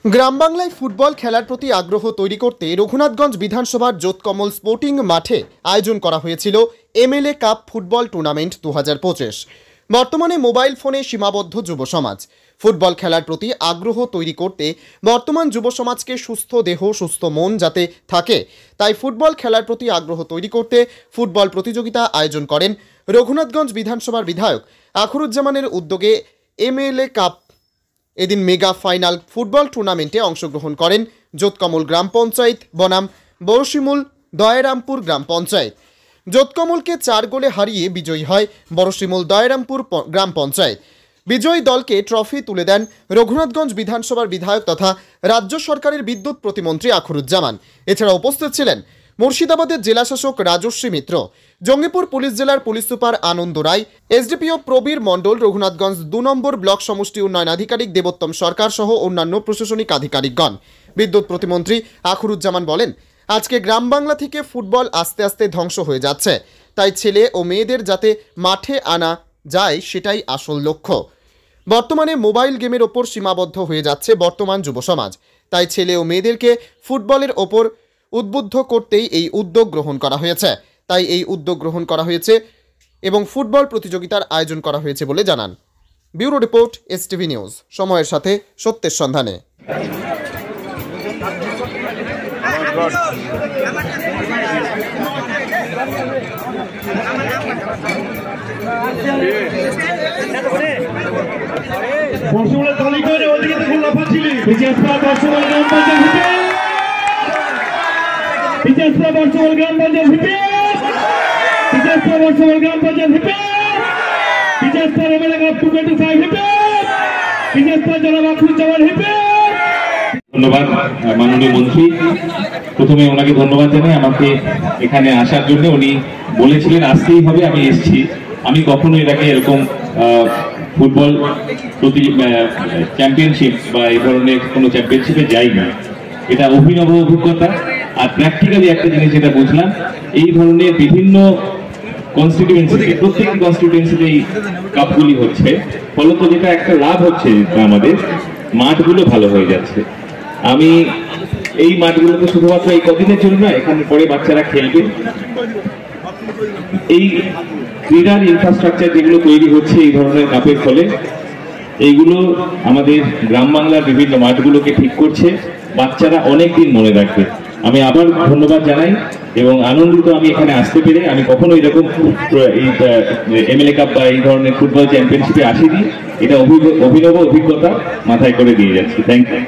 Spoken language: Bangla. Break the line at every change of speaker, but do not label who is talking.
গ্রাম বাংলায় ফুটবল খেলার প্রতি আগ্রহ তৈরি করতে রঘুনাথগঞ্জ বিধানসভার জোতকমল স্পোর্টিং মাঠে আয়োজন করা হয়েছিল এমএলএ কাপ ফুটবল টুর্নামেন্ট 2025। বর্তমানে মোবাইল ফোনে সীমাবদ্ধ যুব সমাজ ফুটবল খেলার প্রতি আগ্রহ তৈরি করতে বর্তমান যুব সমাজকে সুস্থ দেহ সুস্থ মন যাতে থাকে তাই ফুটবল খেলার প্রতি আগ্রহ তৈরি করতে ফুটবল প্রতিযোগিতা আয়োজন করেন রঘুনাথগঞ্জ বিধানসভার বিধায়ক আখরুজ্জামানের উদ্যোগে এমএলএ কাপ। এদিন মেগা ফাইনাল ফুটবল টুর্নামেন্টে অংশগ্রহণ করেন জোতকমল গ্রাম পঞ্চায়েত বনাম বড়শিমুল দয়ারামপুর গ্রাম পঞ্চায়েত। জোতকমলকে 4 গোলে হারিয়ে বিজয়ী হয় বড়শিমুল দয়ারামপুর গ্রাম পঞ্চায়েত। বিজয়ী দলকে ট্রফি তুলে দেন রঘুনাথগঞ্জ বিধানসভার বিধায়ক তথা রাজ্য সরকারের বিদ্যুৎ প্রতিমন্ত্রী আখরুজ্জামান। এছাড়া উপস্থিত ছিলেন মুর্শিদাবাদের জেলাশাসক রাজশ্রী মিত্র, জঙ্গিপুর পুলিশ জেলার পুলিশ সুপার আনন্দ রায়, এসডিপিও প্রবীর মণ্ডল, রঘুনাথগঞ্জ 2 নম্বর ব্লক সমষ্টি উন্নয়ন আধিকারিক দেবোত্তম সরকার সহ অন্যান্য প্রশাসনিক আধিকারিকগণ। বিদ্যুৎ প্রতিমন্ত্রী আখরুজ্জামান বলেন, আজকে গ্রাম বাংলা থেকে ফুটবল আস্তে আস্তে ধ্বংস হয়ে যাচ্ছে, তাই ছেলে ও মেয়েদের যাতে মাঠে আনা যায় সেটাই আসল লক্ষ্য। বর্তমানে মোবাইল গেমের ওপর সীমাবদ্ধ হয়ে যাচ্ছে বর্তমান যুব সমাজ, তাই ছেলে ও মেয়েদেরকে ফুটবলের ওপর উদ্বুদ্ধ করতেই এই উদ্যোগ গ্রহণ করা হয়েছে এবং ফুটবল প্রতিযোগিতার আয়োজন করা হয়েছে বলে জানান। ব্যুরো রিপোর্ট, এসটিভি নিউজ, সময়ের সাথে সত্যের সন্ধানে।
ধন্যবাদ মাননীয় মন্ত্রী। প্রথমে ওনাকে ধন্যবাদ জানাই আমাকে এখানে আসার জন্য। উনি বলেছিলেন আসতেই হবে, আমি এসেছি। আমি কখনো এটাকে এরকম ফুটবল প্রতি চ্যাম্পিয়নশিপ বা এই ধরনের কোনো চ্যাম্পিয়নশিপে যাই না। এটা অভিনব অভিজ্ঞতা। আর প্র্যাকটিক্যালি একটা জিনিস যেটা বুঝলাম, এই ধরনের বিভিন্ন কনস্টিটিউয়েন্সিতে প্রত্যেকটি কনস্টিটিউয়েন্সিতে এই কাপগুলি হচ্ছে, ফলত যেটা একটা লাভ হচ্ছে আমাদের মাঠগুলো ভালো হয়ে যাচ্ছে। আমি এই মাঠগুলোতে শুধুমাত্র এই কদিনের জন্য না, এখানে পরে বাচ্চারা খেলবে। এই ক্রীড়ার ইনফ্রাস্ট্রাকচার যেগুলো তৈরি হচ্ছে এই ধরনের কাপের ফলে, এইগুলো আমাদের গ্রাম বাংলার বিভিন্ন মাঠগুলোকে ঠিক করছে। বাচ্চারা অনেক দিন মনে রাখবে। আমি আবার ধন্যবাদ জানাই এবং আনন্দিত আমি এখানে আসতে পেরে। আমি কখনো এরকম এমএলএ কাপ বা এই ধরনের ফুটবল চ্যাম্পিয়নশিপে আসিনি। এটা অভিনব অভিজ্ঞতা মাথায় করে দিয়ে যাচ্ছি। Thank you.